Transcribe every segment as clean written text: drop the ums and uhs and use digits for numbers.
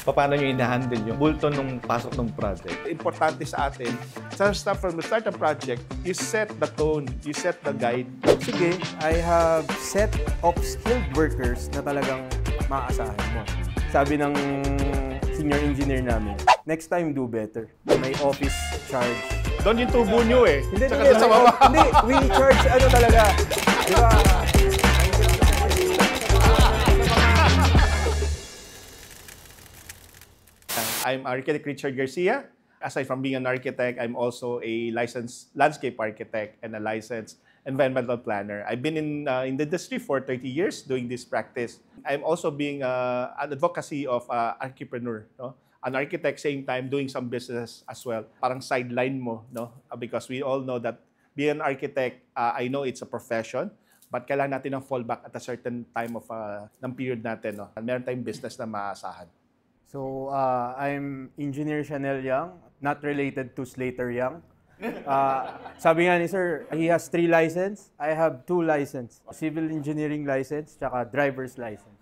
Paano nyo i-handle yung bulto nung pasok ng project? Importante sa atin, from the start of project, you set the tone, you set the guide. Sige, I have set of skilled workers na talagang maaasahan mo. Sabi ng senior engineer namin, next time do better. May office charge. Doon yung tubo nyo eh. Hindi, Tsaka doon sa baba. Hindi, we charge ano talaga. Di ba? I'm architect Richard Garcia. Aside from being an architect, I'm also a licensed landscape architect and a licensed environmental planner. I've been in the industry for 30 years doing this practice. I'm also being an advocacy of entrepreneur, no? An architect, same time doing some business as well. Parang sideline mo, no? Because we all know that being an architect, I know it's a profession, but kailangan natin ng fallback at a certain time of ng period natin, no? Meron tayong business na maasahan. So, I'm Engineer Chanel Yang, not related to Slater Yang. Sabi nga ni sir, he has 3 license. I have 2 license. Civil engineering license, tsaka driver's license.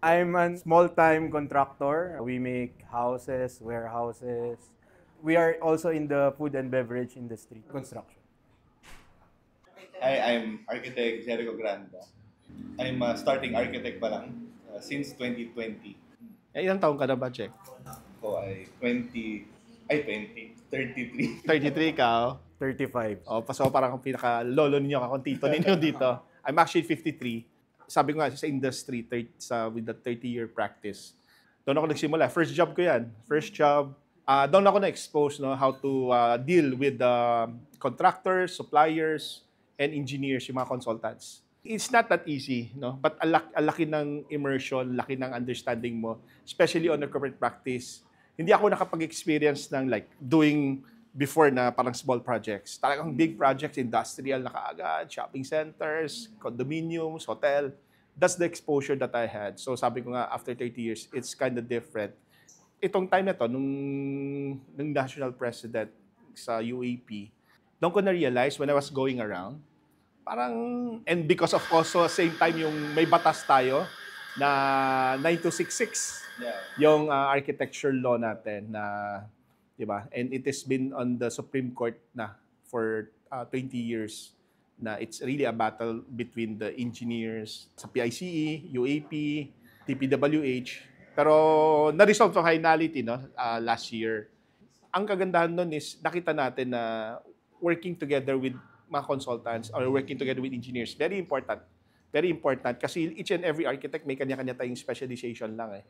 I'm a small-time contractor. We make houses, warehouses. We are also in the food and beverage industry, construction. Hi, I'm architect Jericho Granda. I'm a starting architect pa lang since 2020. Ilang taong ka na ba, Check? Ako ay 33. 33 ka, oh. 35. Oh, so parang pinaka-lolo ninyo, kakong tito ninyo dito. I'm actually 53. Sabi ko nga, sa industry, with the 30-year practice. Doon ako nagsimula. First job ko yan. First job. Doon ako na-expose how to deal with the contractors, suppliers, and engineers, yung mga consultants. It's not that easy, no? But ang laki ng immersion, laki ng understanding mo, especially on the corporate practice. Hindi ako nakapag-experience ng like doing before na parang small projects. Talagang big projects, industrial na kaagad, shopping centers, condominiums, hotel. That's the exposure that I had. So sabi ko nga, after 30 years, it's kind of different. Itong time na to, nung national president sa UAP, doon ko na-realize when I was going around, parang, and because of also same time yung may batas tayo na 9266, yung architecture law natin na, di ba? And it has been on the Supreme Court na for 20 years na it's really a battle between the engineers sa PICE, UAP, TPWH. Pero na-resolve sa finality, no, last year. Ang kagandahan nun is nakita natin na working together with mga consultants or working together with engineers, very important. Very important kasi each and every architect may kanya-kanya tayong specialization lang eh.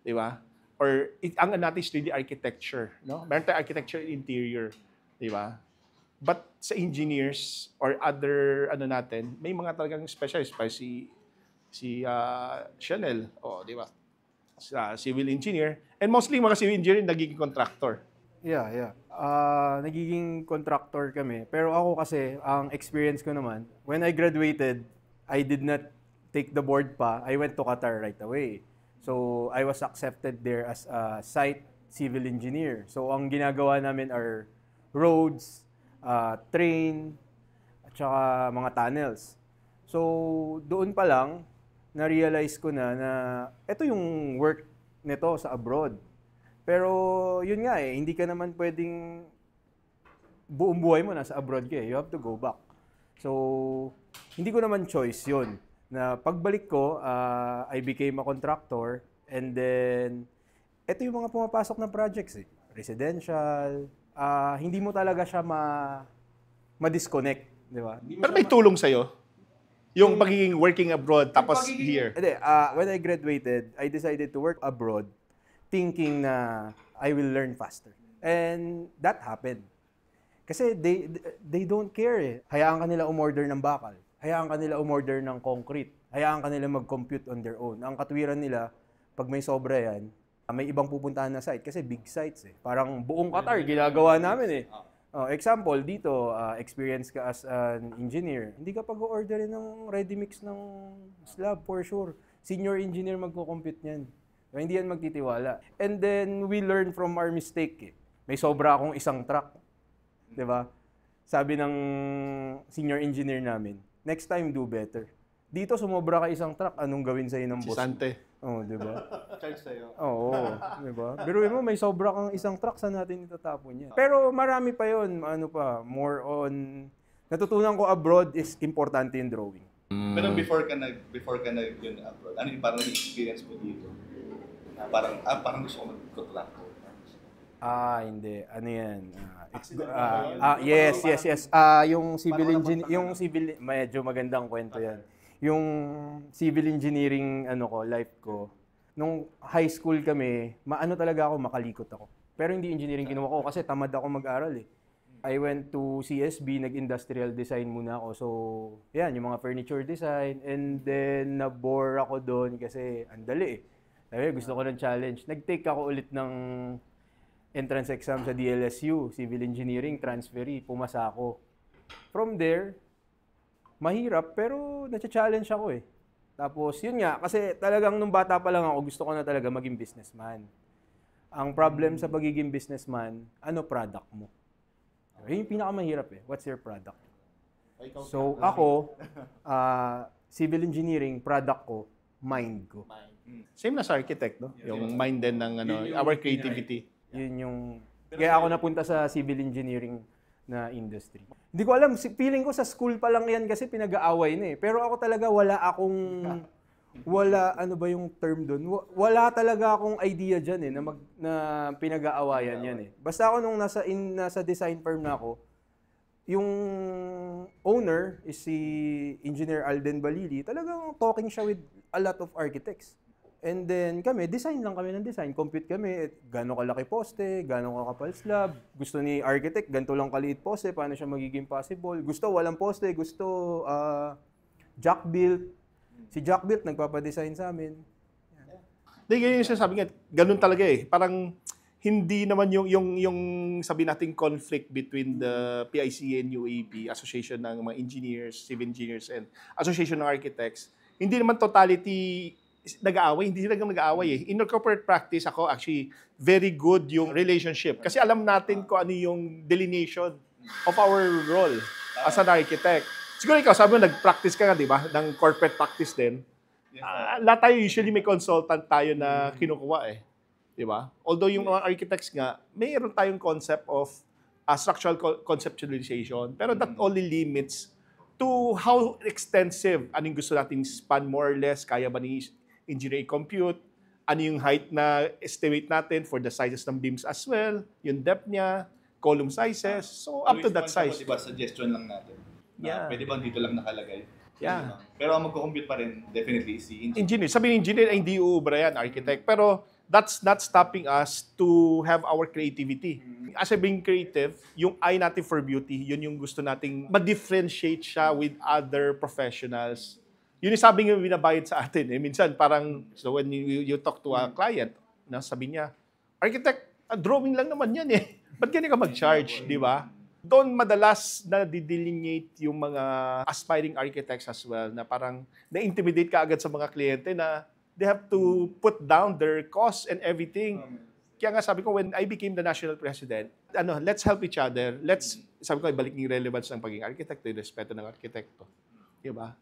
Di ba? Or ang natin is really architecture, no? Meron tayong architecture interior, di ba? But sa engineers or other natin, may mga talagang specialist pa si Chanel, di ba? Sa civil engineer, and mostly mga civil engineer nagiging contractor. Yeah. Nagiging contractor kami. Pero ako kasi, ang experience ko naman, when I graduated, I did not take the board pa. I went to Qatar right away. So, I was accepted there as a site civil engineer. So, ang ginagawa namin are roads, train, at saka mga tunnels. So, doon pa lang, na-realize ko na ito yung work nito sa abroad. Pero yun nga hindi ka naman pwedeng buong buhay mo nasa abroad ka eh. You have to go back. So, hindi ko naman choice yun. Na pagbalik ko, I became a contractor and then, ito yung mga pumapasok na projects eh. Residential, hindi mo talaga siya ma-disconnect, di ba? Pero may tulong sa'yo? Yung pagiging working abroad, tapos here? Hindi, when I graduated, I decided to work abroad thinking na I will learn faster. And that happened. Kasi they don't care eh. Hayaan ka nila umorder ng bakal. Hayaan ka nila umorder ng concrete. Hayaan ka nila mag-compute on their own. Ang katwiran nila, pag may sobra yan, may ibang pupuntahan na site. Kasi big sites eh. Parang buong Qatar, ginagawa namin eh. Example, dito, experience ka as an engineer. Hindi ka pag-orderin ng ready mix ng slab for sure. Senior engineer magko-compute niyan. Hindi yan magtitiwala. And then, we learn from our mistake eh. May sobra akong isang truck. Diba? Sabi ng senior engineer namin, next time do better. Dito, sumobra ka isang truck, anong gawin sa'yo ng boss? Sante. Oh, di ba? Charge sa'yo. Oo, di ba? Biruin mo, may sobra kang isang truck, saan natin itatapon yan? Pero marami pa yon, ano pa, more on, natutunan ko abroad is importante yung drawing. Pero before ka nag yun abroad, ano yung parang experience mo dito? Na parang gusto ko mag-contractor. Hindi. Ano yan? Yes. Yung civil, medyo magandang kwento yan. Yung civil engineering, life ko. Nung high school kami, talaga ako, makalikot ako. Pero hindi engineering kinuha ko kasi tamad ako mag-aral eh. I went to CSB, nag-industrial design muna ako. So, yan, yung mga furniture design. And then, na-bore ako doon kasi ang dali eh. Sabi, gusto ko ng challenge. Nag-take ako ulit ng entrance exam sa DLSU, Civil Engineering, transferee, pumasa ako. From there, mahirap pero na-challenge ako eh. Tapos yun nga, kasi talagang nung bata pa lang ako, gusto ko na talaga maging businessman. Ang problem sa pagiging businessman, product mo? Yun yung pinakamahirap eh. What's your product? So ako, civil engineering, product ko, mind ko. Same na sa architect, no? Yung mind din ng our creativity. Yun yung, kaya ako napunta sa civil engineering na industry. Hindi ko alam, feeling ko sa school pa lang yan kasi pinag-aaway na eh. Pero ako talaga ano ba yung term doon? Wala talaga akong idea dyan eh, na pinag-aawayan yan eh. Basta ako nung nasa design firm na ako, yung owner is si Engineer Alden Balili, talagang talking siya with a lot of architects. And then design lang kami ng design. Compute kami, gano'ng kalaki poste, gano'ng kakapal slab. Gusto ni architect, ganito lang kaliit poste, paano siya magiging possible. Gusto walang poste, gusto jack built. Si jack built, nagpapadesign sa amin. Hindi, ganyan yung sinasabi nga, ganun talaga eh. Parang hindi naman yung sabi nating conflict between the PIC and UAP, Association ng mga Engineers, Civil Engineers, and Association ng Architects. Hindi naman totality nag-aaway, hindi sila nag-aaway eh. In corporate practice, ako actually, very good yung relationship. Kasi alam natin kung ano yung delineation of our role as an architect. Siguro ikaw, sabi mo, nag-practice ka nga, di ba? Ng corporate practice din. Lahat tayo, usually may consultant tayo na kinukuha eh. Di ba? Although yung mga architects nga, mayroon tayong concept of structural conceptualization. Pero that only limits to how extensive, anong gusto natin span more or less, kaya ba ni engineering compute, ano yung height na estimate natin for the sizes ng beams as well, yung depth niya, column sizes, so up to that size. Diba, suggestion lang natin. Yeah. Pwede bang dito lang nakalagay? Yeah. Pero ang magko-compute pa rin, definitely, si Engineer. Sabi ng engineer, ay hindi uubra yan, architect. Pero that's not stopping us to have our creativity. As being creative, yung eye natin for beauty, yun yung gusto nating ma-differentiate siya with other professionals. Yun yung sabi nga binabayad sa atin. Eh. Minsan parang, so when you talk to a client, sabi niya, architect, drawing lang naman yan eh. Ba't ganyan ka mag-charge, di ba? Doon madalas na delineate yung mga aspiring architects as well, na parang na-intimidate ka agad sa mga kliyente na they have to put down their costs and everything. Kaya nga sabi ko, when I became the national president, let's help each other. Sabi ko, ibalik yung relevance ng pagiging architect, yung respeto ng arkitekto. Di ba?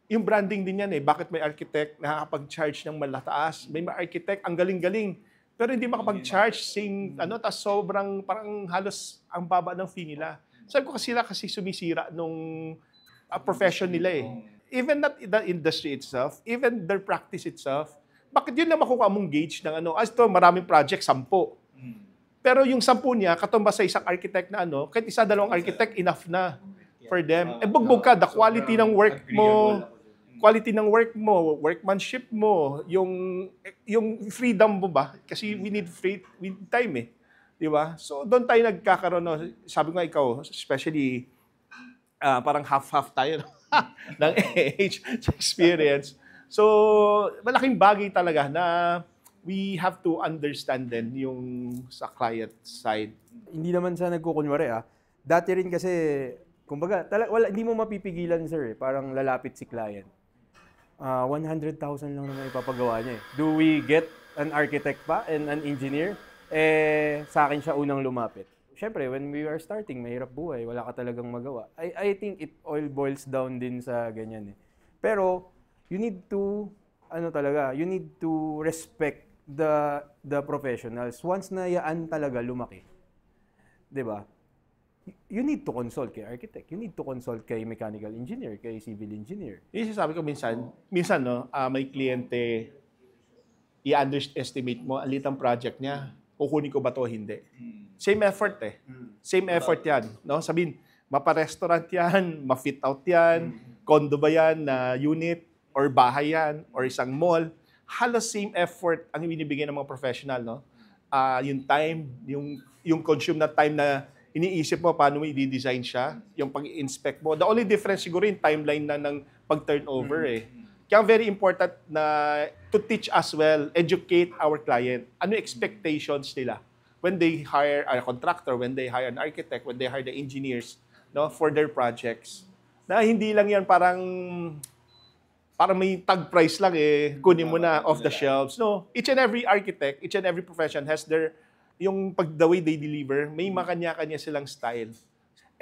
Yung branding din yan eh. Bakit may architect nakakapag-charge ng malataas? May architect, ang galing-galing. Pero hindi makapag-charge, tas sobrang parang halos ang baba ng fee nila. Sabi ko kasi sumisira nung profession nila eh. Even not the industry itself, even their practice itself, bakit yun na makukuha mong gauge ng ito, maraming project, 10. Pero yung 10 niya, katumbas sa isang architect na kahit isa, 2 architect, enough na for them. Bugbog ka, the quality ng work mo, workmanship mo, yung freedom mo ba? Kasi we need time eh. Di ba? So doon tayo nagkakaroon, sabi ko nga ikaw, especially parang half-half tayo ng age experience. So malaking bagay talaga na we have to understand din yung sa client side. Hindi naman sa nagkukunwari Dati rin kasi, kumbaga, hindi mo mapipigilan sir parang lalapit si client. 100,000 lang naman ipapagawa niya eh. Do we get an architect pa and an engineer? Sa akin siya unang lumapit. Siyempre, when we are starting, mahirap buhay, wala ka talagang magawa. I think it all boils down din sa ganyan eh. Pero, you need to ano talaga, you need to respect the professionals. Once na yaan talaga lumaki, 'di ba? You need to consult kay architect, you need to consult kay mechanical engineer, kay civil engineer. Yung sinasabi ko minsan no, may kliyente, i-underestimate mo, ang litang project niya, kukunin ko ba to o hindi. Same effort eh. Same effort yan. No? Sabihin, mapa-restaurant yan, ma-fit out yan, condo ba yan na unit, or bahay yan, or isang mall. Halos same effort ang binibigay ng mga professional. No? Yung time, yung consume na time na iniisip mo paano mo i-design siya, yung pag-inspect mo. The only difference siguro yung timeline na ng pag-turnover eh. Kaya very important na to teach as well, educate our client. Ano expectations nila when they hire a contractor, when they hire an architect, when they hire the engineers, no, for their projects. Na hindi lang yan parang may tag price lang eh, kunin mo na off the shelves. No, each and every architect, each and every profession has their the way they deliver, may makanya-kanya silang style.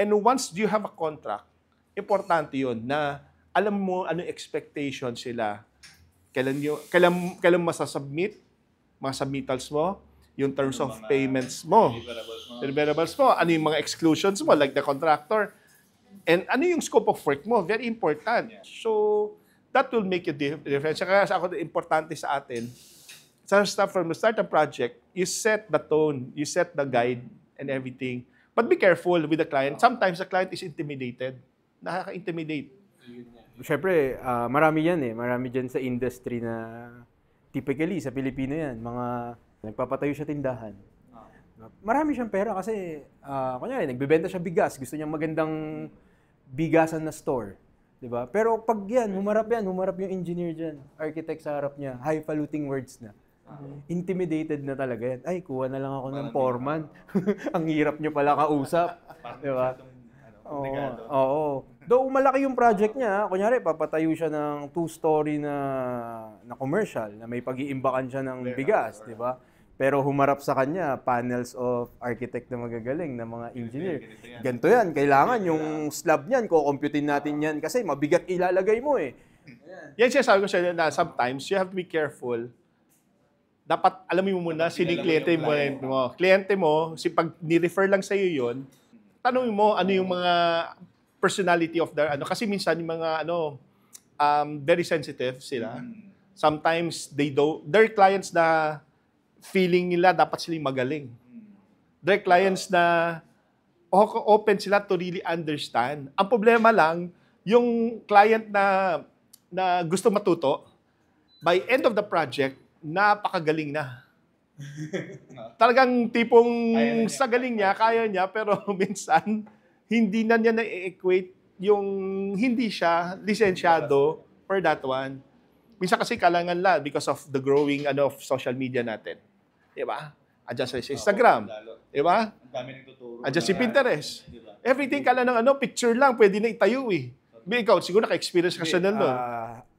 And once you have a contract, importante yun na alam mo ano expectation sila. Kailan masasubmit, mga submittals mo, yung terms of payments mo, deliverables mo, ano yung mga exclusions mo, like the contractor, and ano yung scope of work mo, very important. So, that will make a difference. Kaya ako, importante sa atin, from the start of project, you set the tone, you set the guide and everything. But be careful with the client. Sometimes the client is intimidated. Nakaka-intimidate. Siyempre, marami yan eh. Marami dyan sa industry na typically sa Pilipino yan. Mga nagpapatayo siya tindahan. Marami siyang pera kasi, kunyari, nagbebenta siya bigas. Gusto niya magandang bigasan na store. Diba? Pero pag humarap yung engineer dyan, architect sa harap niya, highfalutin words na. Intimidated na talaga yan. Ay, kuha na lang ako ng foreman. Ang hirap nyo pala kausap. Diba? Oo. Though malaki yung project niya, kunyari, papatayo siya ng 2-story na commercial, na may pag-iimbakan siya ng bigas, diba? Pero humarap sa kanya, panels of architect na magagaling, na mga engineer. Ganito yan, kailangan yung slab niyan, kukomputin natin yan kasi mabigat ilalagay mo eh. Yan siya sabi ko siya na sometimes you have to be careful. Dapat alamin mo muna sino yung kliyente mo. Kliyente mo, pag ni-refer lang sa'yo yun, tanongin mo ano yung mga personality of their, kasi minsan yung mga, very sensitive sila. Sometimes, their clients na feeling nila dapat silang magaling. Their clients na open sila to really understand. Ang problema lang, yung client na gusto matuto, by end of the project, napakagaling na. Talagang tipong sa galing niya, kaya niya, pero minsan, hindi na niya na-equate yung hindi siya lisensyado for that one. Minsan kasi kalangan lang because of the growing of social media natin. Diba? Adjust sa Instagram. Diba? Ang dami nagtuturo. Adjust si Pinterest. Everything kala ng picture lang, pwede na itayo eh. Ikaw, siguro naka-experience ka siya nun.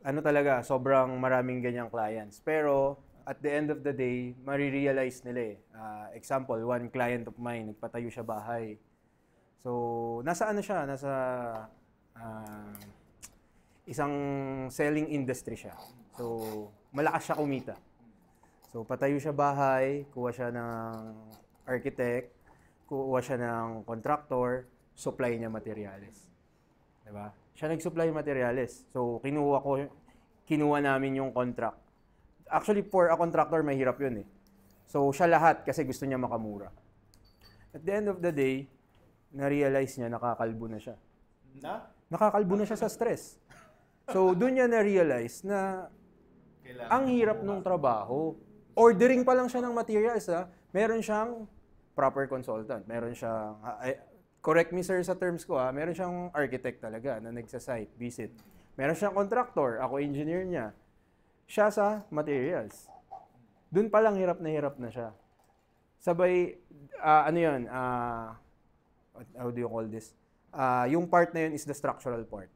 Ano talaga, sobrang maraming ganyang clients. Pero, at the end of the day, marirealize nila eh. Example, one client of mine, nagpatayo siya bahay. So, nasa isang selling industry siya. So, malakas siya kumita. So, patayo siya bahay, kuha siya ng architect, kuha siya ng contractor, supply niya materials. Diba? Siya nag-supply materials. So, kinuha namin yung contract. Actually, for a contractor, mahirap yun eh. So, siya lahat kasi gusto niya makamura. At the end of the day, na-realize niya, nakakalbo na siya. Nakakalbo na siya sa stress. So, doon niya na-realize na ang hirap nung trabaho. Ordering pa lang siya ng materials, meron siyang proper consultant. Meron siyang, correct me sir sa terms ko, meron siyang architect talaga na nagsa-site visit. Meron siyang contractor, ako engineer niya. Siya sa materials. Doon pa lang hirap na siya. Sabay, how do you call this? Yung part na yun is the structural part.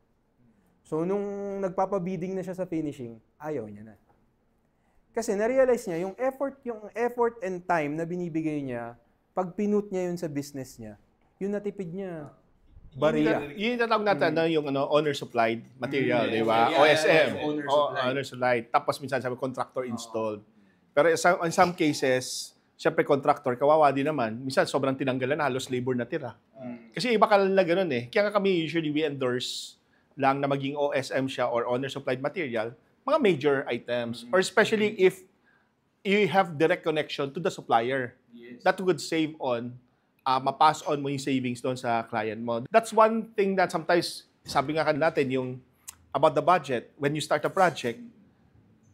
So, nung nagpapabidding na siya sa finishing, ayaw niya na. Kasi na-realize niya, yung effort and time na binibigay niya, pag pinut niya yun sa business niya, yun natipid niya. Barya. Yun yung tatawag natin, yung owner supplied material, di ba? Yeah, OSM. owner supplied. Owner supplied. Tapos minsan sabi, contractor installed. Pero in some cases, syempre contractor, kawawa din naman. Minsan sobrang tinanggalan na, halos labor na tira. Kasi iba ka lang na ganun eh. Kaya nga kami usually we endorse lang na maging OSM siya or owner supplied material, mga major items. Or especially if you have direct connection to the supplier. That would save on ma-pass on mo yung savings doon sa client mo. That's one thing that sometimes, sabi nga natin, yung about the budget, when you start a project,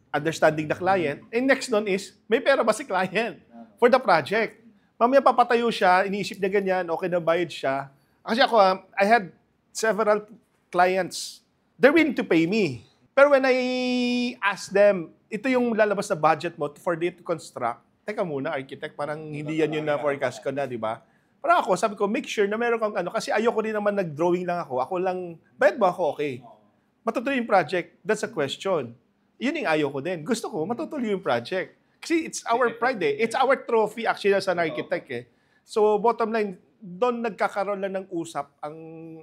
understanding the client, and next nun is, may pera ba si client for the project? Mamaya papatayo siya, iniisip niya ganyan, okay na bayad siya. Kasi ako, I had several clients, they're willing to pay me. Pero when I ask them, ito yung lalabas na budget mo for them to construct, teka muna, architect, parang hindi yan yung na-forecast ko na, di ba? Parang ako, sabi ko, make sure na meron kang kasi ayoko rin naman nag-drawing lang ako lang, bayad ba ako? Okay. Matutuloy yung project, that's a question. Yun yung ayoko din. Gusto ko, matutuloy yung project. Kasi it's our pride eh. It's our trophy actually as an architect eh. So bottom line, doon nagkakaroon lang ng usap ang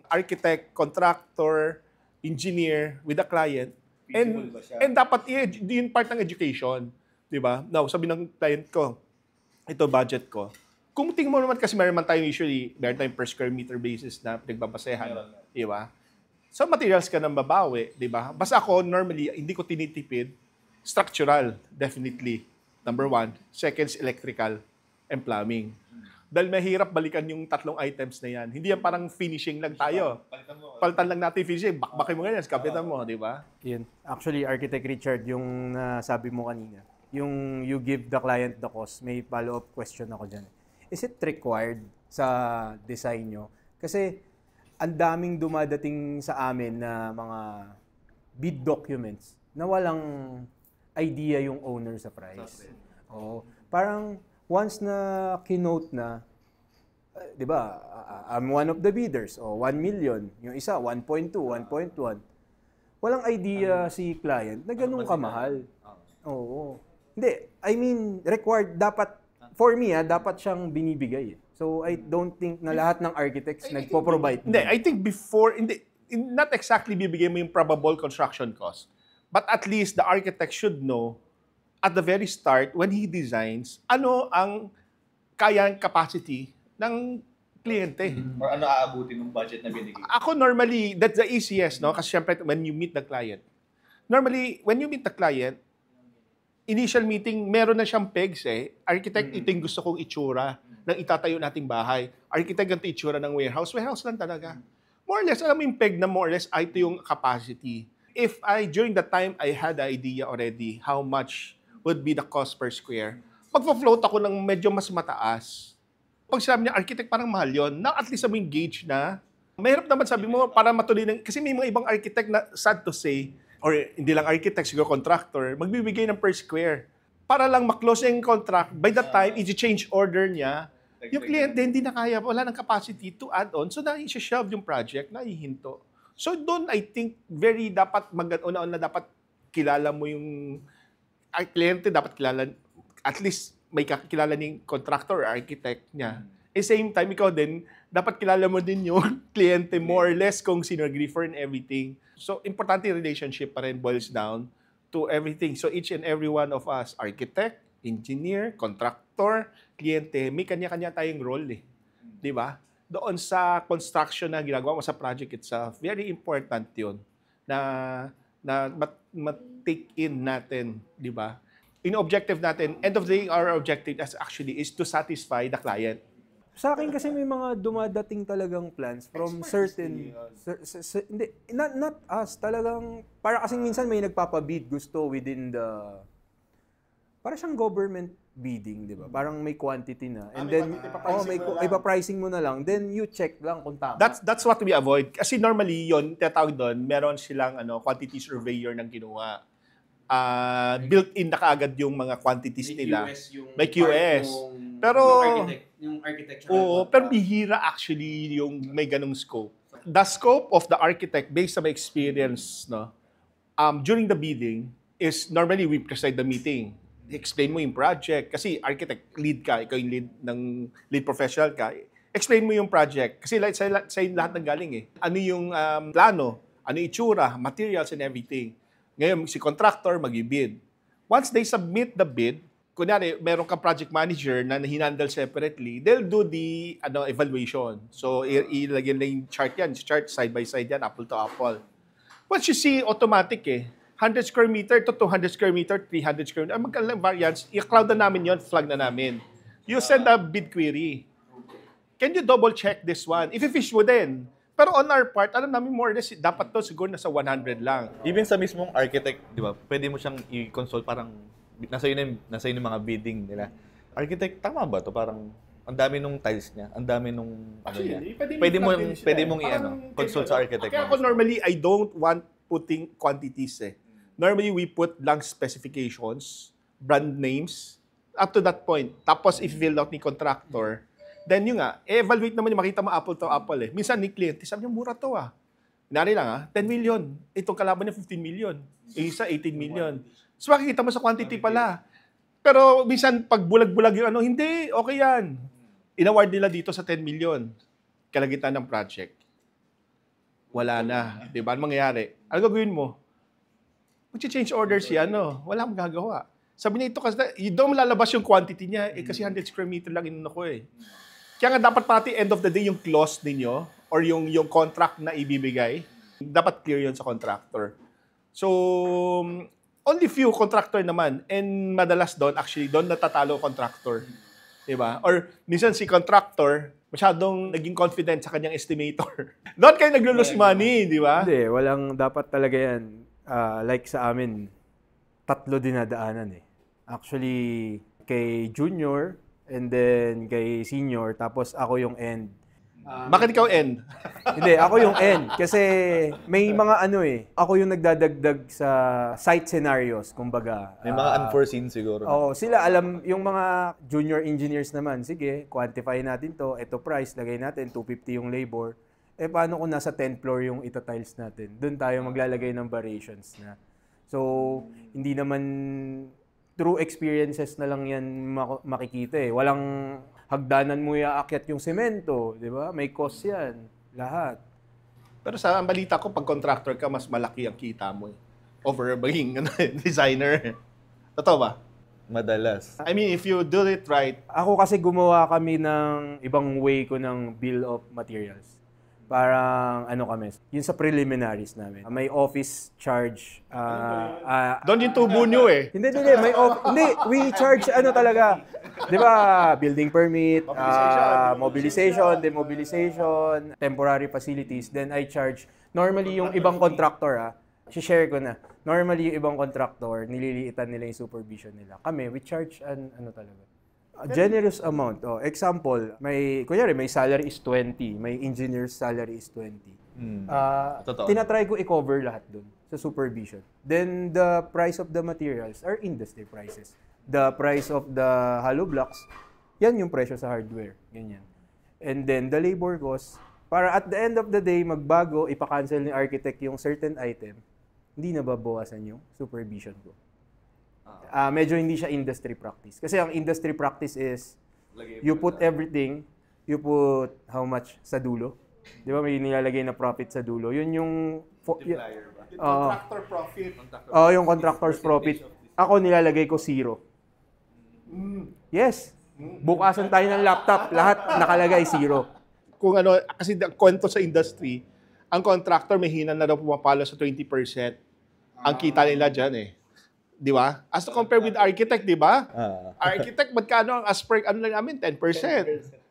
architect, contractor, engineer with the client. And dapat yun part ng education. Diba? Now, sabi ng client ko, ito budget ko. Kung tingin mo naman kasi meron tayong usually, meron tayong per square meter basis na pinagbabasehan. Diba? So materials ka nang babawi, diba? Basta ako, normally, hindi ko tinitipid. Structural, definitely. Number one. Second is electrical and plumbing. Dahil mahirap balikan yung tatlong items na yan. Hindi yan parang finishing lang tayo. Palitan lang natin finishing. Bakbakin mo ganyan, kapitan mo, di ba? Yun. Actually, Architect Richard, yung nasabi mo kanina, yung you give the client the cost, may follow-up question ako dyan. Is it required sa design nyo? Kasi ang daming dumadating sa amin na mga bid documents na walang idea yung owner sa price. Oo. Parang once na kinote na, di ba, I'm one of the bidders, 1 million, yung isa, 1.2, 1.1. Walang idea si client na ganun kamahal. Oo. Hindi, I mean, required, dapat, for me, dapat siyang binibigay. So, I don't think na lahat ng architects nagpo-provide. Hindi, I think before, not exactly bibigay mo yung probable construction cost, but at least the architect should know at the very start, when he designs, ano ang kayang capacity ng kliyente. Or ano aabutin ng budget na binigay? Ako normally, that's the easiest, no? Kasi syempre, when you meet the client, normally, when you meet the client, initial meeting, meron na siyang pegs eh. Architect, ito yung gusto kong itsura ng itatayo nating bahay. Architect, ganito itsura ng warehouse. Warehouse lang talaga. More or less, alam mo yung peg na more or less, ito yung capacity. If during the time, I had the idea already how much would be the cost per square, magpa-float ako ng medyo mas mataas. Pag sabi niya, architect, parang mahal yun. Now, at least sabi yung gauge na, mahirap naman sabi mo, para matuloy ng, kasi may mga ibang architect na, sad to say, or hindi lang architect, siguro contractor, magbibigay ng per square. Para lang maklose yung contract, by the time i-change order niya, yung kliyente hindi na kaya, wala ng capacity to add on, so na-i-shelve yung project, na-ihinto. So doon, I think, very dapat, una-una dapat kilala mo yung kliyente, dapat kilala, at least may kakilala ng contractor or architect niya. At the same time, ikaw din, dapat kilala mo din yung kliyente more or less kung sino nag-refer and everything. So, importante yung relationship pa rin boils down to everything. So, each and every one of us, architect, engineer, contractor, kliyente, may kanya-kanya tayong role eh. Di ba? Doon sa construction na ginagawa mo sa project itself, very important yun na take in natin, di ba? In objective natin, end of the day, our objective actually is to satisfy the client. Sa akin kasi may mga dumadating talagang plans from certain hindi, not us, talagang para kasing minsan may nagpapabid gusto within the para siyang government bidding, di ba? Parang may quantity na. And then ipa-pricing mo na lang, then you check lang kung tama. That's what we avoid. Kasi normally yon, tatawag doon, meron silang quantity surveyor ng ginawa. Built-in na kaagad yung mga quantities nila. May QS. Pero yung architecture. Oo, pero bihira actually yung may ganung scope. The scope of the architect based on my experience, no, during the bidding is normally we preside the meeting. Explain mo yung project kasi architect lead ka, ikaw yung lead professional ka. explain mo yung project. Kasi sa lahat ng galing eh. Ano yung plano, ano yung itsura, materials and everything. Ngayon, si contractor mag-bid. Once they submit the bid, kunyari, meron ka project manager na hinandle separately, they'll do the evaluation. So, ilagyan na yung chart yan. Chart side by side yan, apple to apple. Once you see, automatic eh. 100 square meter to 200 square meter, 300 square meter. Magkalang variants, i-cloud na namin yon, flag na namin. You send a bid query. Can you double check this one? If you fish mo din. Pero on our part, alam namin more or less, dapat to siguro nasa 100 lang. Even sa mismong architect, di ba, pwede mo siyang i-consult parang nasa yun yung mga bidding nila. Architect, tama ba to? Parang ang dami nung tiles niya, ang dami nung niya. Pwede mong consult sa architect. Kaya ako normally, I don't want putting quantities eh. Normally, we put lang specifications, brand names, up to that point. Tapos, if fill out ni contractor, then yun nga, evaluate naman yung makita mo apple to apple eh. Minsan ni client, sabi niya, mura to ah. Inari lang 10 million. Itong kalaban niya, 15 million. Isa, 18 million. So, makikita mo sa quantity pala. Pero minsan, pag bulag-bulag yung hindi, okay yan. In-award nila dito sa 10 million. Kalagitan ng project. Wala na. Diba? Ano mangyayari? Ano gagawin mo? Mag-change orders yan, wala akong gagawa. Sabi niya ito kasi, doon lalabas yung quantity niya, kasi 100 square meter lang inuna ko eh. Kaya nga dapat pati end of the day yung clause ninyo or yung contract na ibibigay, dapat clear yun sa contractor. So, only few contractor naman and madalas doon, actually, doon natatalo contractor. Diba? Or minsan si contractor, masyadong naging confident sa kanyang estimator. Doon kayo naglo-lose money, di ba? Hindi, walang dapat talaga yan. Like sa amin, 3 dinadaanan eh. Actually, kay junior, and then kay senior, tapos ako yung end. Bakit ikaw end? Hindi, ako yung end. Kasi may mga ako yung nagdadagdag sa site scenarios, kumbaga. May mga unforeseen siguro. Oo, sila alam, yung mga junior engineers naman, sige, quantify natin to, ito price, lagay natin, 250 yung labor. Paano kung nasa 10th floor yung ita-tiles natin? Doon tayo maglalagay ng variations na. So, hindi naman true experiences na lang yan makikita eh. Walang hagdanan mo iaakyat yung semento, di ba? May cost yan. Lahat. Pero sa balita ko, pag contractor ka, mas malaki ang kita mo eh. Over being designer. Totoo ba? Madalas. I mean, if you do it right. Ako kasi gumawa kami ng ibang way ko ng bill of materials. Parang kami, yun sa preliminaries namin. May office charge. Doon yung tubo nyo eh. Hindi, we charge talaga. 'Di ba? Building permit, mobilization, demobilization, temporary facilities. Then I charge normally yung ibang contractor share ko na. Normally yung ibang contractor, nililiitan nila yung supervision nila. Kami, we charge talaga. A generous amount. Example, kunyari may salary is 20, may engineer's salary is 20. Tinatry ko i-cover lahat dun sa supervision. Then the price of the materials are industry prices. The price of the hollow blocks, yan yung presyo sa hardware. Ganyan. And then the labor cost, para at the end of the day, magbago, ipakancel ni architect yung certain item, hindi na babawasan yung supervision ko. Medyo hindi siya industry practice. Kasi ang industry practice is, you put everything, you put how much sa dulo. Di ba may nilalagay na profit sa dulo? Yun yung Contractor profit. Yung contractor's profit. Ako nilalagay ko 0. Yes. Bukasan tayo ng laptop, lahat nakalagay 0. Kung kasi kwento sa industry, ang contractor may hina na daw pumapalo sa 20%. Ang kita nila dyan eh. Di ba? As to compare with architect, di ba? Architect, magkano ang as per, lang namin? 10%.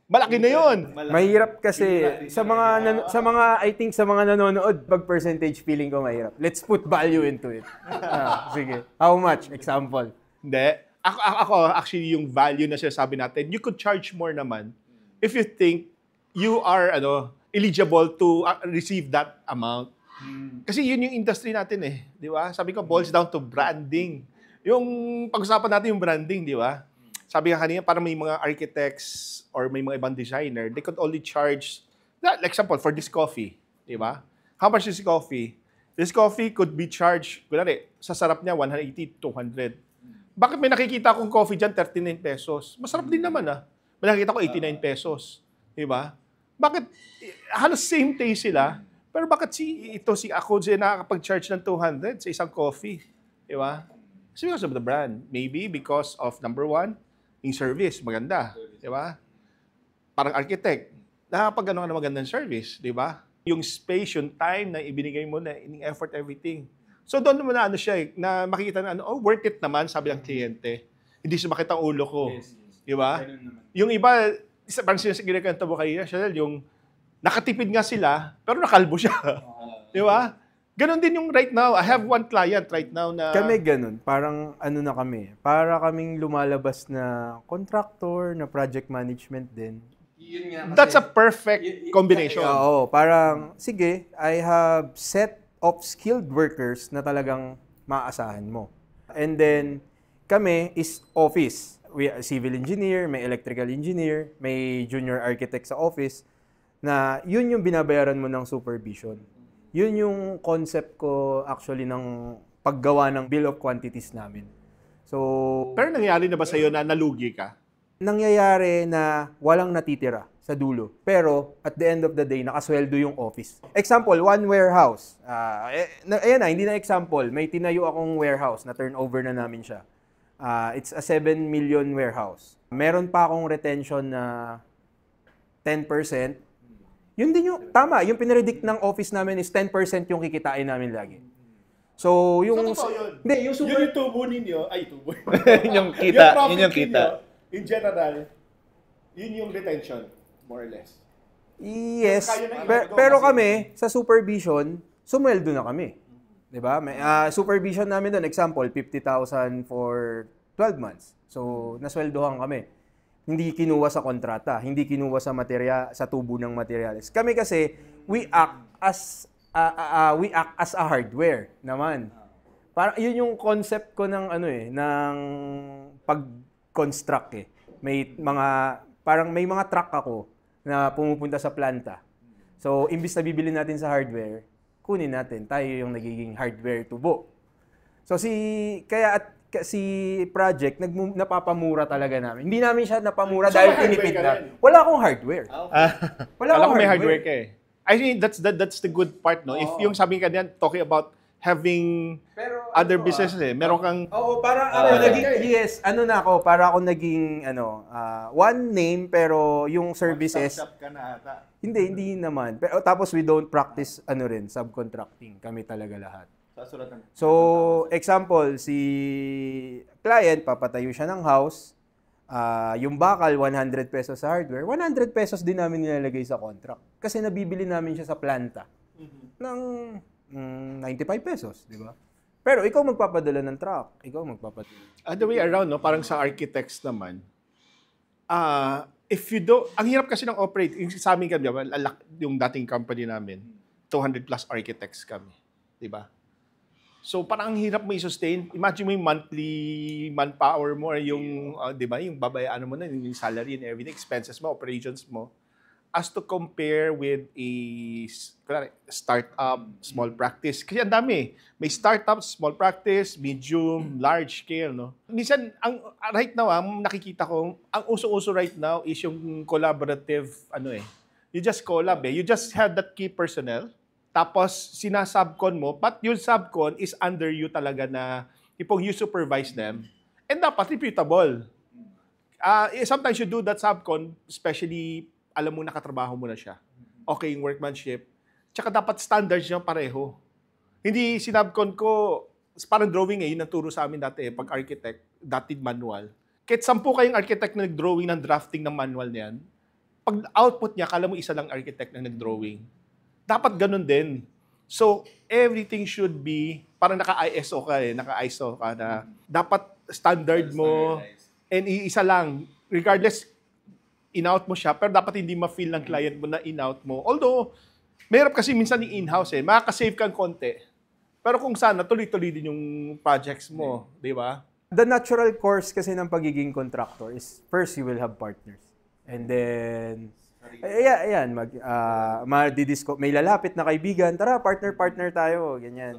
Malaki na yun. Mahirap kasi sa mga I think sa mga nanonood, pag percentage feeling ko mahirap. Let's put value into it. Sige. How much? Example. Hindi. Ako, actually, yung value na sinasabi natin, you could charge more naman if you think you are eligible to receive that amount. Kasi yun yung industry natin eh. Di ba? Sabi ko, boils down to branding. Yung pag-usapan natin yung branding, di ba? Sabi nga kanina, parang may mga architects or may mga ibang designer, they could only charge, like example, for this coffee. Di ba? How much is this coffee? This coffee could be charged, kunwari, sa sarap niya, 180, 200. Bakit may nakikita akong coffee dyan, 39 pesos? Masarap din naman May nakikita ko 89 pesos. Di ba? Bakit, halos same taste sila, pero bakit si ako siya nakakapag-charge ng 200 sa isang coffee? Di ba? It's because of the brand. Maybe because of, number one, yung service, maganda. Di ba? Parang architect, nakapag ano ka na magandang service, di ba? Yung space, yung time na ibinigay mo na, in effort, everything. So doon naman na ano siya, na makikita na worth it naman, sabi ng kliyente. Hindi sumakit ang ulo ko. Di ba? Yung iba, parang ginaganta mo kayo, Chanel, yung nakatipid nga sila, pero nakalbo siya. Di ba? Ganon din yung right now. I have one client right now na... Kami ganun. Parang ano na kami. Para kaming lumalabas na contractor, na project management din. Yun nga kasi, That's a perfect combination. Oo, parang, sige, I have set of skilled workers na talagang maaasahan mo. And then, kami is office. We civil engineer, may electrical engineer, may junior architect sa office, na yun yung binabayaran mo ng supervision. Yun yung concept ko actually ng paggawa ng bill of quantities namin. So, Pero nangyari na ba sa'yo na nalugi ka? nangyayari na walang natitira sa dulo. Pero, at the end of the day, nakasweldo yung office. Example, one warehouse. Ayan na, hindi na example. May tinayo akong warehouse na turnover na namin siya. It's a 7 million warehouse. Meron pa akong retention na 10%. Yun din yung, tama, yung pinredict ng office namin is 10% yung kikitain namin lagi. So, yung... So, totoo yun. Hindi, yung super... Yun yung tubo ninyo, tubo. Yun yung kita, profit yun yung kita. ninyo, in general, yun yung retention, more or less. Yes, Kaya na pero kami, sa supervision, sumweldo na kami. 'Di ba? May supervision namin doon, example, 50,000 for 12 months. So, nasweldohan kami. Hindi kinuha sa kontrata, hindi kinuha sa sa tubo ng materials. Kami kasi, we act as a hardware naman. Para yun yung concept ko ng ng pag-construct eh. May mga truck ako na pumupunta sa planta. So, imbis na bibili natin sa hardware, kunin natin. Tayo yung nagiging hardware tubo. So, si project, napapamura talaga namin. Hindi namin siya napamura So, dahil may tinipid hardware ka na. rin? Wala akong hardware. Wala Alam ko akong may hardware ka eh. I think that's the good part, no? If yung sabi ka diyan, talking about having other businesses eh, meron kang... Oo, para ako para ako naging one name pero yung services Stop ka na ata. hindi naman. Pero tapos we don't practice subcontracting. Kami talaga lahat. Sasuratan. So, example, si client papatayo siya ng house, yung bakal 100 pesos sa hardware, 100 pesos din namin nilalagay sa contract kasi nabibili namin siya sa planta ng 95 pesos, di ba? Pero ikaw magpapadala ng truck, ikaw magpapadala. The way around, no? Parang sa architects naman, if you do, ang hirap kasi ng operate, yung sa amin kami, yung dating company namin, 200 plus architects kami, di ba? So parang ang hirap mo i-sustain. Imagine mo yung monthly manpower mo or yung, di ba, yung babayaan mo na, yung salary and everything, expenses mo, operations mo, as to compare with a startup, small practice. Kasi ang dami. May startup, small practice, medium, large scale, no? Minsan, right now, nakikita ko, ang uso-uso right now is yung collaborative, you just collab eh. You just have that key personnel, tapos sinasubcon mo, but yung subcon is under you talaga na, ipong you supervise them, and dapat reputable. Sometimes you do that subcon, especially alam mo nakatrabaho mo na siya. Okay yung workmanship. Tsaka dapat standards niya pareho. Hindi sinabcon ko, parang drawing yun ang turo sa amin dati pag architect, dotted manual. Kahit 10 kayong architect na nag-drawing ng drafting ng manual niyan, pag output niya, kala mo isa lang architect na nag-drawing. Dapat ganun din. So, everything should be, parang naka-ISO ka naka-ISO ka na dapat standard mo, and isa lang, regardless, in-out mo siya, pero dapat hindi ma-feel ng client mo na in-out mo. Although, mahirap kasi minsan in-house makaka-save kang konti. Pero kung sana, tuloy-tuloy din yung projects mo, di ba? The natural course kasi ng pagiging contractor is first you will have partners. And then, may lalapit na kaibigan, tara, partner tayo, ganyan.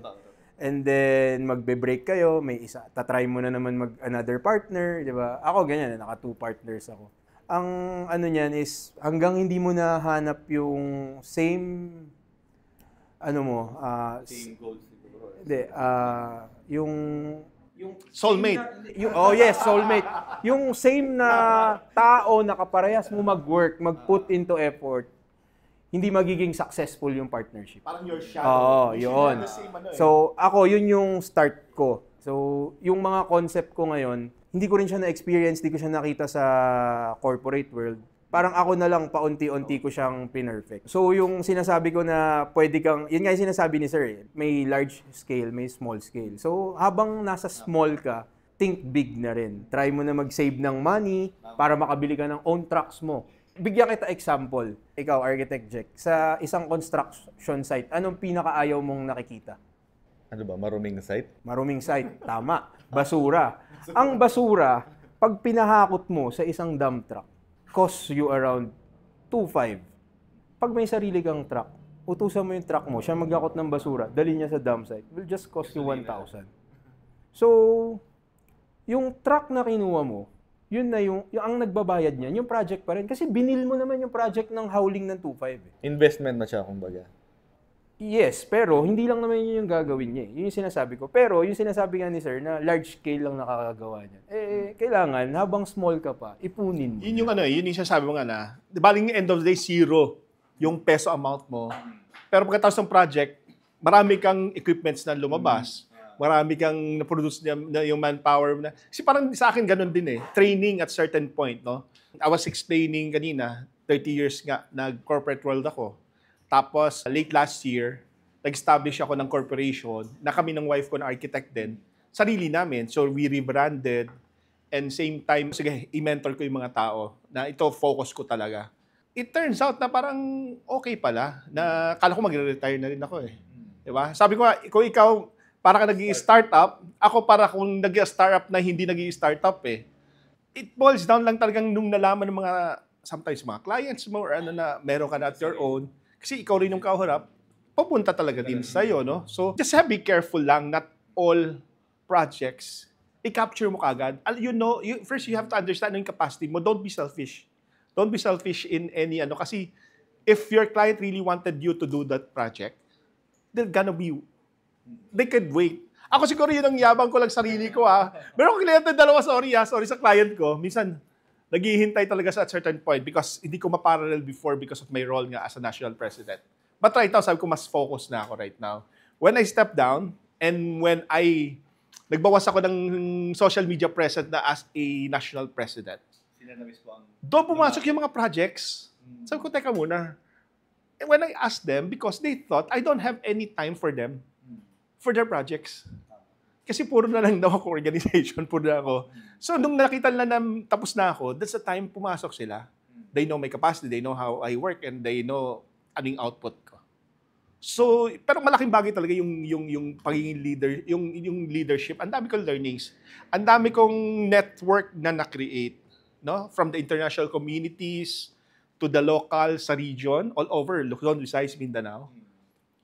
And then, magbe-break kayo, may isa, tatry mo na naman another partner, di ba? Ako, ganyan, naka 2 partners ako. Ang ano niyan is hanggang hindi mo na hanap yung same ano mo, Same goals siguro. hindi, yung Soulmate. yes, soulmate. Yung same na tao na kaparehas mo mag-work, mag-put into effort, hindi magiging successful yung partnership. Parang your Oo, shadow. yun. So, ako, yun yung start ko. So, yung mga concept ko ngayon, hindi ko rin siya na-experience, hindi ko siya nakita sa corporate world. Parang ako na lang, paunti-unti ko siyang pinerfect. So, yung sinasabi ko na pwede kang, yun nga yung sinasabi ni Sir, may large scale, may small scale. So, habang nasa small ka, think big na rin. Try mo na mag-save ng money para makabili ka ng own trucks mo. Bigyan kita example. Ikaw, Architect Jack, sa isang construction site, anong pinakaayaw mong nakikita? Ano ba, maruming site? Maruming site. Tama. Basura. Ang basura, pag pinahakot mo sa isang dump truck, costs you around 2.5. Pag may sarili kang truck, utusan mo yung truck mo, siya maghakot ng basura, dali niya sa dump site, will just cost you 1,000. So, yung truck na kinuha mo, yun na yung ang nagbabayad niyan, yung project pa rin. Kasi binil mo naman yung project ng howling ng 2.5. Investment na siya, kumbaga. Yes, pero hindi lang naman yun yung gagawin niya. Yun yung sinasabi ko. Pero yung sinasabi nga ni Sir na large scale lang nakakagawa niya. Kailangan, habang small ka pa, ipunin mo. Yun yung yun yung sinasabi mo nga na, di ba, end of the day, zero yung peso amount mo. Pero pagkatapos ng project, marami kang equipments na lumabas. Marami kang na-produce na yung manpower. Kasi parang sa akin ganun din training at certain point, no? I was explaining kanina, 30 years nga, nag-corporate world ako. Tapos, late last year, nag-establish ako ng corporation na kami ng wife ko na architect din. Sarili namin. So, we rebranded. And same time, sige, i-mentor ko yung mga tao na ito, focus ko talaga. It turns out na parang okay pala. Na kala ko magre-retire na rin ako Diba? Sabi ko, kung ikaw, para ka nag-i-startup, ako para kung nag-i-startup na hindi nag-i-startup It boils down lang talagang nung nalaman ng mga, sometimes mga clients mo or ano na meron ka na at your own. Kasi ikaw rin yung kaharap, papunta talaga din sa'yo, no? So, just be careful lang, not all projects, i-capture mo kagad. First you have to understand yung capacity mo. Don't be selfish. Don't be selfish in any, kasi if your client really wanted you to do that project, they could wait. Ako siguro yun ang yabang ko lang sarili ko, Meron akong kliyente dalawa, sorry sa client ko. Minsan, naghihintay talaga sa at certain point because hindi ko maparallel before because of my role nga as a national president. But right now, sabi ko, mas focus na ako right now. When I step down and when nagbawas ako ng social media presence na as a national president, doon pumasok yung mga projects. Sabi ko, teka muna. And when I asked them, because they thought I don't have any time for them, for their projects. Kasi puro na lang daw ako organization, puro na ako. So, nung nakita nila na tapos na ako, that's the time pumasok sila. They know my capacity, they know how I work, and they know anong output ko. So, pero malaking bagay talaga yung pagiging leader, yung leadership. Ang dami kong learnings. Ang dami kong network na na-create, no? From the international communities to the local sa region, all over, Luzon, Visayas, Mindanao.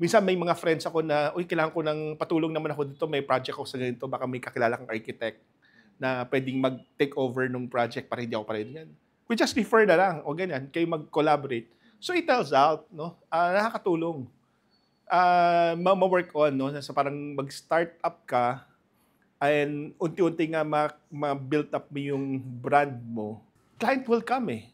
Minsan may mga friends ako na, kailangan ko ng patulong naman ako dito, may project ako sa ganito, baka may kakilala kang architect na pwedeng mag-take over ng project para hindi ako pa rin yan. We just refer na lang, o ganyan, kayo mag-collaborate. So it tells out, no? Nakakatulong. Ma-work on, no? Sa parang mag-start up ka, and unti-unti nga ma-build up mo yung brand mo, client will come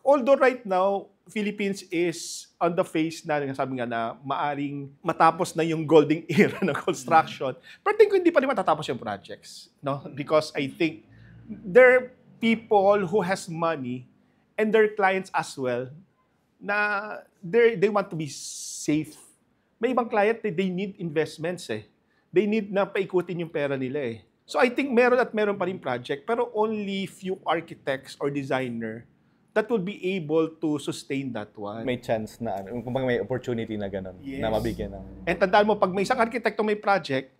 Although right now, Philippines is on the phase na, sabi nga na, maaring matapos na yung golden era ng construction. Pero tingin ko hindi pa rin matatapos yung projects. No? Because I think there are people who has money and their clients as well na they want to be safe. May ibang client, they need investments They need na paikutin yung pera nila So I think meron pa rin project, pero only few architects or designer that will be able to sustain that one. May chance na, kung may opportunity na gano'n, na mabigyan ng... And tandaan mo, pag may isang arkitekto may project,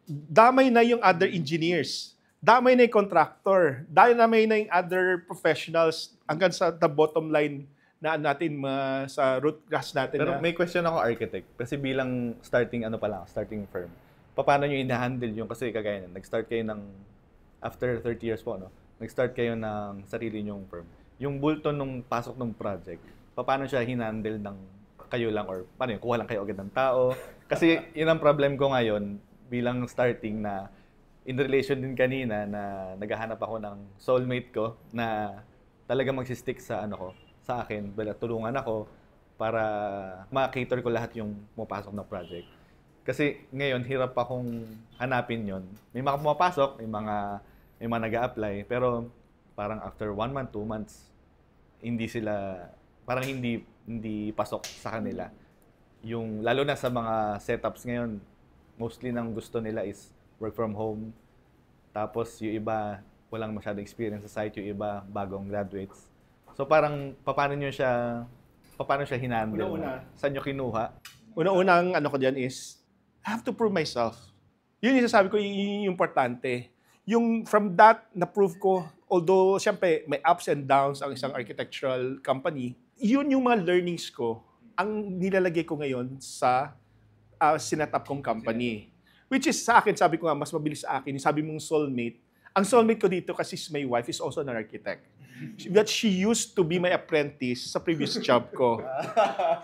damay na yung other engineers, damay na yung contractor, damay na yung other professionals hanggang sa the bottom line na natin sa root cause natin. Pero may question ako, architect. Kasi bilang starting firm, paano nyo i-handle yung, kasi kagaya nag-start kayo ng after 30 years po, no? nag-start kayo ng sarili nyong firm, yung bulto nung pasok ng project, paano siya hinandle ng kayo lang or paano yun, kuha lang kayo agad ng tao? Kasi yun ang problem ko ngayon bilang starting na in relation din kanina na naghahanap ako ng soulmate ko na talaga magsistick sa sa akin, tulungan ako para ma-cater ko lahat yung pumapasok na project. Kasi ngayon, hirap akong hanapin yon. May mga pumapasok, may mga nag-a-apply, pero parang after 1 month, 2 months, parang hindi pasok sa kanila. Yung, lalo na sa mga setups ngayon, mostly nang gusto nila is work from home. Tapos yung iba, walang masyadong experience sa site, yung iba, bagong graduates. So parang, paano siya hinandle? Una-una. Saan nyo kinuha? Una-unang ko dyan is, I have to prove myself. Yun yung sasabi ko, yun yung importante. Yung from that, na-prove ko, although, siyempre, may ups and downs ang isang architectural company, yun yung mga learnings ko, ang nilalagay ko ngayon sa sinetap kong company. Which is, sa akin, sabi ko nga, mas mabilis sa akin, yung sabi mong soulmate. Ang soulmate ko dito, kasi my wife is also an architect. That she used to be my apprentice sa previous job ko.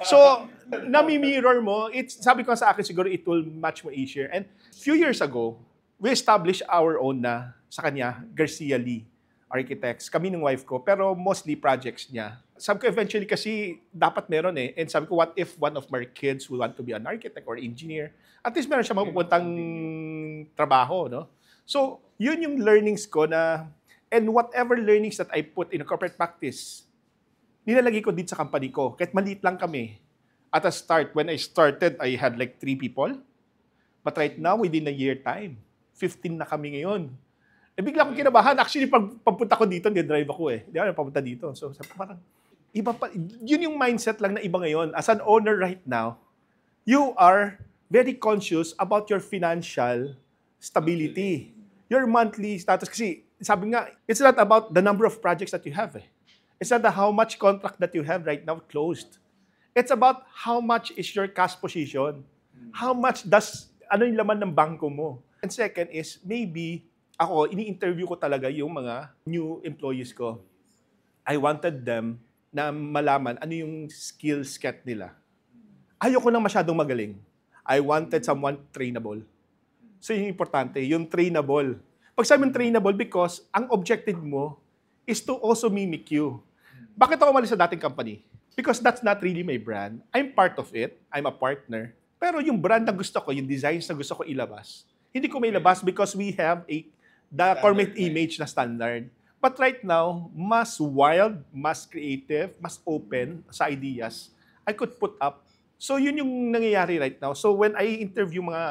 So, nami-mirror mo, sabi ko sa akin siguro it will much more easier. And few years ago, we established our own na sa kanya, Garcia Lee Architects. Kami ng wife ko, pero mostly projects niya. Sabi ko eventually kasi dapat meron eh. And sabi ko, what if one of my kids will want to be an architect or engineer? At least meron siya mapupuntang trabaho, no? So, yun yung learnings ko na, and whatever learnings that I put in a corporate practice, nilalagay ko dito sa company ko. Kahit maliit lang kami. At a start, when I started, I had like 3 people. But right now, within a year time, 15 na kami ngayon. Eh, bigla akong kinabahan. Actually, pagpunta ko dito, drive ako eh. Hindi ako papunta dito. So, parang, iba pa. Yun yung mindset lang na iba ngayon. As an owner right now, you are very conscious about your financial stability. Your monthly status. Kasi, sabi nga, it's not about the number of projects that you have eh. It's not how much contract that you have right now closed. It's about how much is your cash position. How much ano yung laman ng bangko mo. And second is, maybe, ako, ini-interview ko talaga yung mga new employees ko. I wanted them na malaman ano yung skill set nila. Ayoko nang masyadong magaling. I wanted someone trainable. So yung importante, yung trainable. Pag sabi ng trainable, because ang objective mo is to also mimic you. Bakit ako umalis sa dating company? Because that's not really my brand. I'm part of it. I'm a partner. Pero yung brand na gusto ko, yung designs na gusto ko ilabas, hindi ko may labas because we have the corporate image na standard. But right now, mas wild, mas creative, mas open sa ideas, I could put up. So yun yung nangyayari right now. So when I interview mga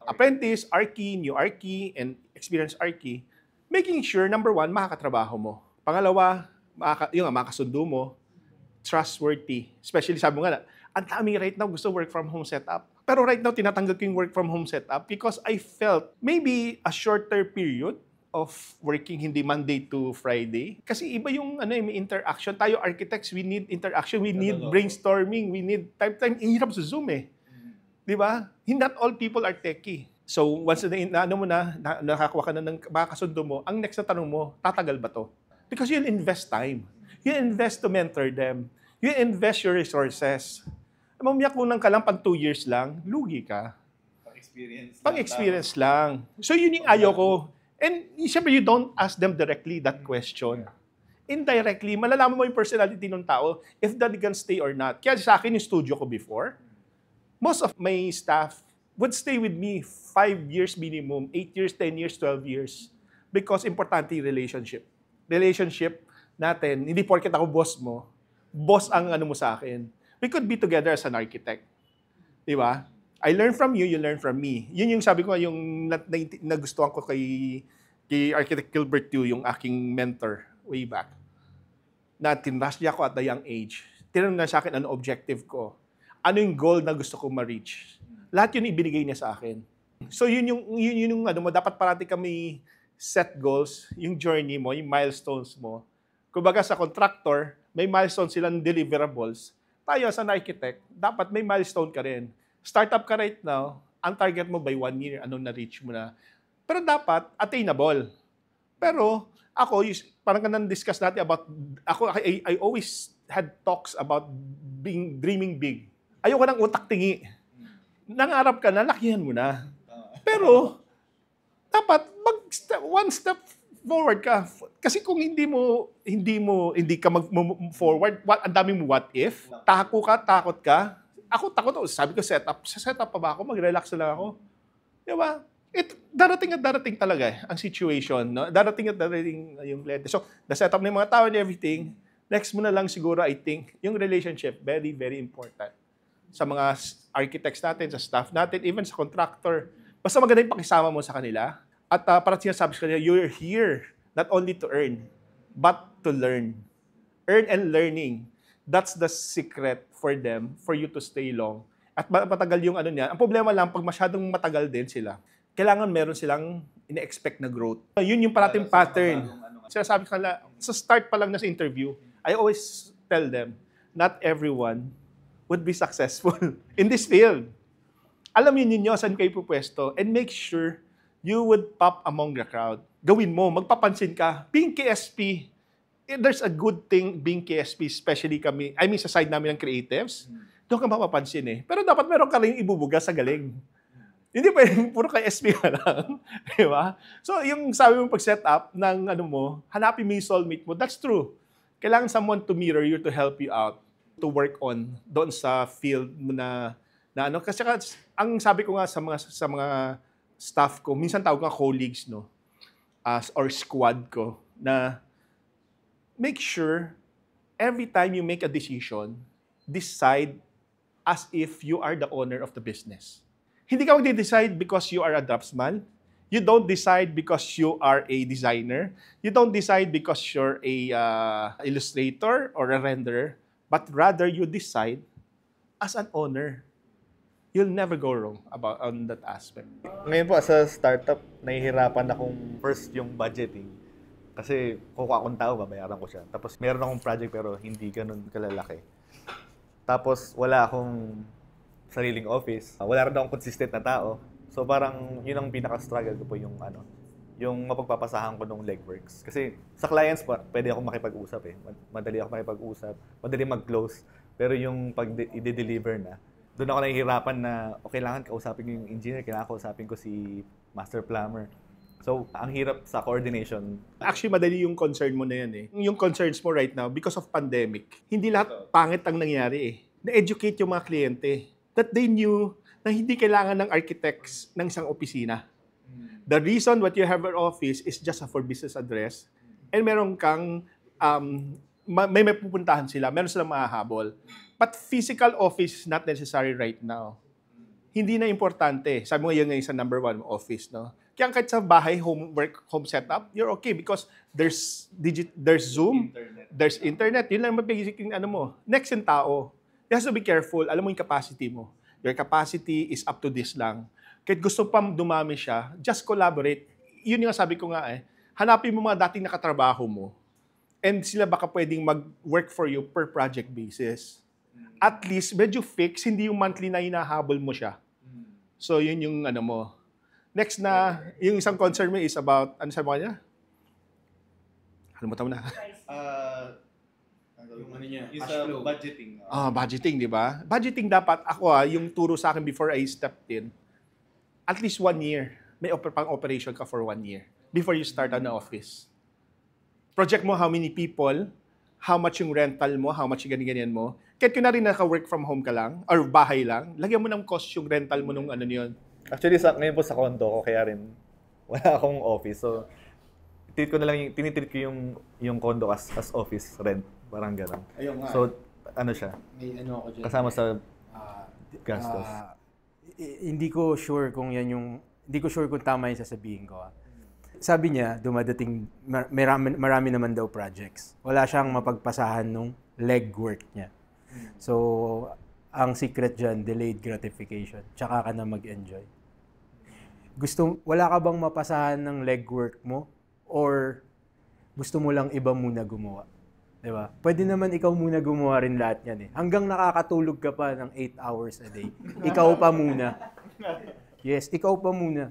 apprentice, Archi, new Archi, and experienced Archi, making sure, number 1, makakatrabaho mo. Pangalawa, makakasundo mo, trustworthy. Especially sabi mo nga, ang daming right now gusto work from home setup. Pero right now, tinatanggal ko yung work from home setup because I felt maybe a shorter period of working hindi Monday to Friday. Kasi iba yung may interaction. Tayo architects, we need interaction, we need brainstorming, we need time. Hirap sa Zoom eh. Di ba? Not all people are techie. So once nakakuha ka na ng makakasundo mo, ang next na tanong mo, tatagal ba to? Because you'll invest time. You invest to mentor them. You invest your resources. Mamiyak mo ka lang pang 2 years lang, lugi ka. Pang-experience lang. So yun yung ayaw ko. And siyempre, you don't ask them directly that question. Indirectly, malalaman mo yung personality ng tao if they can stay or not. Kaya sa akin yung studio ko before, most of my staff would stay with me 5 years minimum, 8 years, 10 years, 12 years. Because importante yung relationship. Relationship natin, hindi porket ako boss mo, boss ang mo sa akin. We could be together as an architect. Di ba? I learn from you, you learn from me. Yun yung sabi ko, yung nagustuhan ko kay Architect Gilbert Yu, yung aking mentor way back. Na tinrush niya ako at a young age. Tinanong na sa akin ano objective ko. Ano yung goal na gusto ko ma-reach. Lahat yun ibinigay niya sa akin. So yun yung dapat parati kami set goals, yung journey mo, yung milestones mo. Kumbaga sa contractor, may milestone silang deliverables. Tayo as an architect, dapat may milestone ka rin. Startup ka right now, ang target mo by 1 year, anong na-reach mo na. Pero dapat attainable. Pero Ako, parang kanang discuss natin about, I always had talks about dreaming big. Ayoko ng utak tingi. Nangarap ka na, lakihan mo na. Pero, dapat one step forward ka. Kasi kung hindi ka mag-forward, ang dami mo what if, takot ka. Ako takot, sabi ko setup. Sa setup pa ba ako? Mag-relax na lang ako. Di ba? Darating at darating talaga ang situation. No? Darating yung client. So, the setup ng mga tao and everything, next mo na lang siguro, I think, yung relationship, very, very important. Sa mga architects natin, sa staff natin, even sa contractor. Basta maganda yung pakisama mo sa kanila. At parang sinasabi sa kanila, you're here not only to earn, but to learn. Earn and learning. That's the secret for them, for you to stay long. At matagal yung niya. Ang problema lang, pag masyadong matagal din sila, kailangan meron silang ine-expect na growth. Yun yung parating pattern. Sinasabi ko kanila, sa start pa lang na sa interview, I always tell them, not everyone would be successful in this field. Alam niyo saan kayo pupwesto and make sure you would pop among the crowd. Gawin mo, magpapansin ka. Being KSP, there's a good thing being KSP, especially kami, sa side namin ng creatives, doon ka mapapansin eh. Pero dapat meron ka rin ibubuga sa galing. Hindi pa puro KSP ka lang. Di ba? So, yung sabi mo pag-set up ng hanapin mo yung soulmate mo, that's true. Kailangan someone to mirror you to help you out, to work on doon sa field na kasi ang sabi ko nga sa mga staff ko, minsan tawag nga colleagues or squad ko, na make sure every time you make a decision, decide as if you are the owner of the business. Hindi ka mag-decide because you are a draftsman. You don't decide because you are a designer. You don't decide because you're a illustrator or a renderer. But rather, you decide as an owner. You'll never go wrong on that aspect. Ngayon po, sa startup, nahihirapan akong first yung budgeting. Kasi kukuha akong tao, babayaran ko siya. Tapos meron akong project pero hindi ganun kalalaki. Tapos wala akong sariling office. Wala rin akong consistent na tao. So parang yun ang pinaka-struggle ko po yung yung mapagpapasahan ko ng legworks. Kasi sa clients po, pwede akong makipag-usap eh. Madali ako makipag-usap, madali mag-close. Pero yung pag i-deliver na, doon ako nahihirapan na kailangan kausapin ko yung engineer, kailangan kausapin ko si master plumber. So, ang hirap sa coordination. Actually, madali yung concern mo na yan eh. Yung concerns mo right now, because of pandemic, hindi lahat pangit ang nangyari eh. Na-educate yung mga kliyente that they knew na hindi kailangan ng architects ng isang opisina. The reason what you have an office is just for business address and meron kang, may pupuntahan sila, meron silang mahahabol. But physical office is not necessary right now. Hindi na importante. Sabi mo yun ngayon sa number 1 office, no? Kaya kahit sa bahay, home setup, you're okay because there's Zoom, there's internet. Yun lang mapigisikin mo. Next yung tao. You have to be careful. Alam mo yung capacity mo. Your capacity is up to this lang. Kahit gusto pa dumami siya, just collaborate. Yun yung sabi ko nga hanapin mo mga dating nakatrabaho mo and sila baka pwedeng mag-work for you per project basis. At least, medyo fix, hindi yung monthly na hinahabol mo siya. So, yun yung mo. Next na, yung isang concern mo is about, sabi mo niya? Mo na. Yung sa budgeting. Budgeting, di ba? Budgeting dapat, ako yung turo sa akin before I stepped in, at least 1 year, may pang-operation ka for 1 year before you start on the office. Project mo how many people, how much yung rental mo, how much yung ganyan mo. Kahit yun na rin naka-work from home ka lang, or bahay lang, lagyan mo ng cost yung rental mo nung yun. Actually, ngayon po sa condo ko, kaya rin wala akong office. So, tinitreat ko yung condo as office rent. Parang gano'n. Ayun nga. So, siya? May ako dyan. Kasama sa gastos. Hindi ko sure kung tama yung sasabihin ko. Sabi niya, dumadating, marami naman daw projects. Wala siyang mapagpasahan nung legwork niya. So, ang secret dyan, delayed gratification. Tsaka ka na mag-enjoy. Wala ka bang mapasahan ng legwork mo? Or gusto mo lang iba muna gumawa? Diba? Pwede naman ikaw muna gumawa rin lahat yan eh. Hanggang nakakatulog ka pa ng 8 hours a day. Ikaw pa muna. Yes, ikaw pa muna.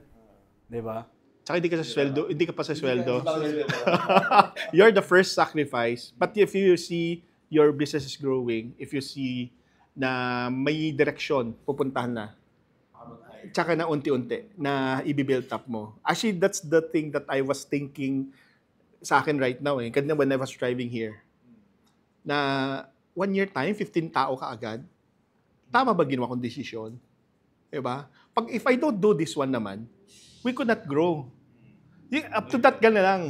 Diba? Tsaka hindi ka pa sa sweldo. You're the first sacrifice. But if you see your business is growing, if you see na may direksyon, pupuntahan na. Tsaka na unti-unti na i-build up mo. Actually, that's the thing that I was thinking sa akin right now Kanina when I was driving here. Na 1 year time, 15 tao ka agad. Tama ba ginawa kong desisyon? Diba? If I don't do this one naman, we could not grow. Up to that, gano'n lang.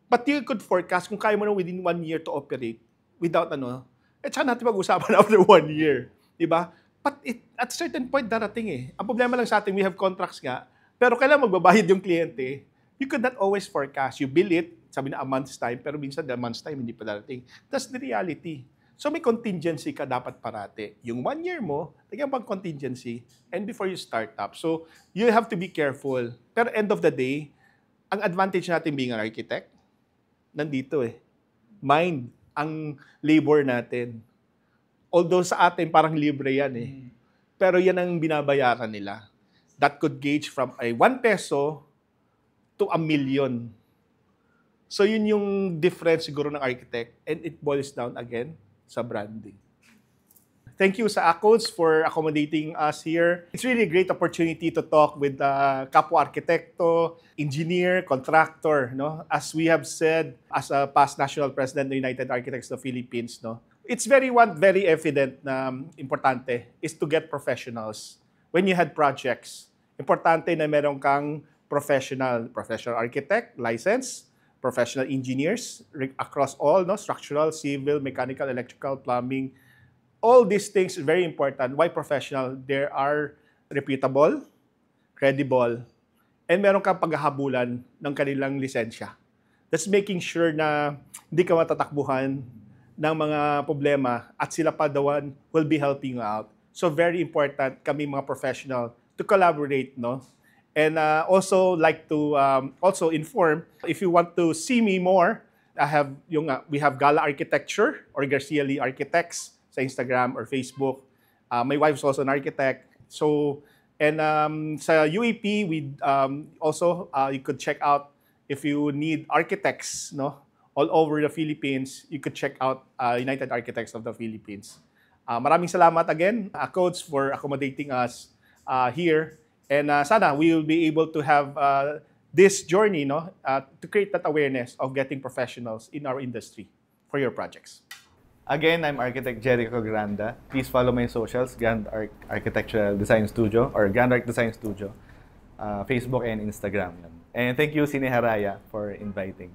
But you could forecast kung kaya mo na within 1 year to operate without tsaka natin mag-usapan after 1 year. Diba? But at a certain point, darating Ang problema lang sa atin, we have contracts nga, pero kailangan magbabayad yung kliyente. You could not always forecast. You bill it, sabi na a month's time, pero minsan a month's time, hindi pa darating. That's the reality. So may contingency ka dapat parate. Yung 1 year mo, lagyan pang contingency and before you start up. So you have to be careful. Pero end of the day, ang advantage natin being an architect, nandito Mind ang labor natin. Although sa atin parang libre yan Pero yan ang binabayaran nila. That could gauge from 1 peso to 1 million. So yun yung difference siguro ng architect and it boils down again sa branding. Thank you sa ACODES for accommodating us here. It's really a great opportunity to talk with kapwa arkitekto, engineer, contractor. No? As we have said, as a past national president ng United Architects of the Philippines, it's very evident na importante is to get professionals. When you had projects, importante na meron kang professional architect, license, professional engineers across all, structural, civil, mechanical, electrical, plumbing. All these things are very important. Why professional? They are reputable, credible, and meron kang paghahabulan ng kanilang lisensya. That's making sure na hindi ka matatakbuhan ng mga problema at sila pa the one will be helping you out. So very important kami mga professional to collaborate, And also like to also inform, if you want to see me more, we have Gala Architecture or Garcia Lee Architects sa Instagram or Facebook. My wife's also an architect. So, and sa UAP, we also, you could check out if you need architects, all over the Philippines, you could check out United Architects of the Philippines. Maraming salamat again, ACODES, for accommodating us here. And sana we will be able to have this journey, to create that awareness of getting professionals in our industry for your projects. Again, I'm Architect Jericho Granda. Please follow my socials, Grand Arc Architectural Design Studio or Grand Arc Design Studio, Facebook and Instagram. And thank you, Cine Haraya, for inviting.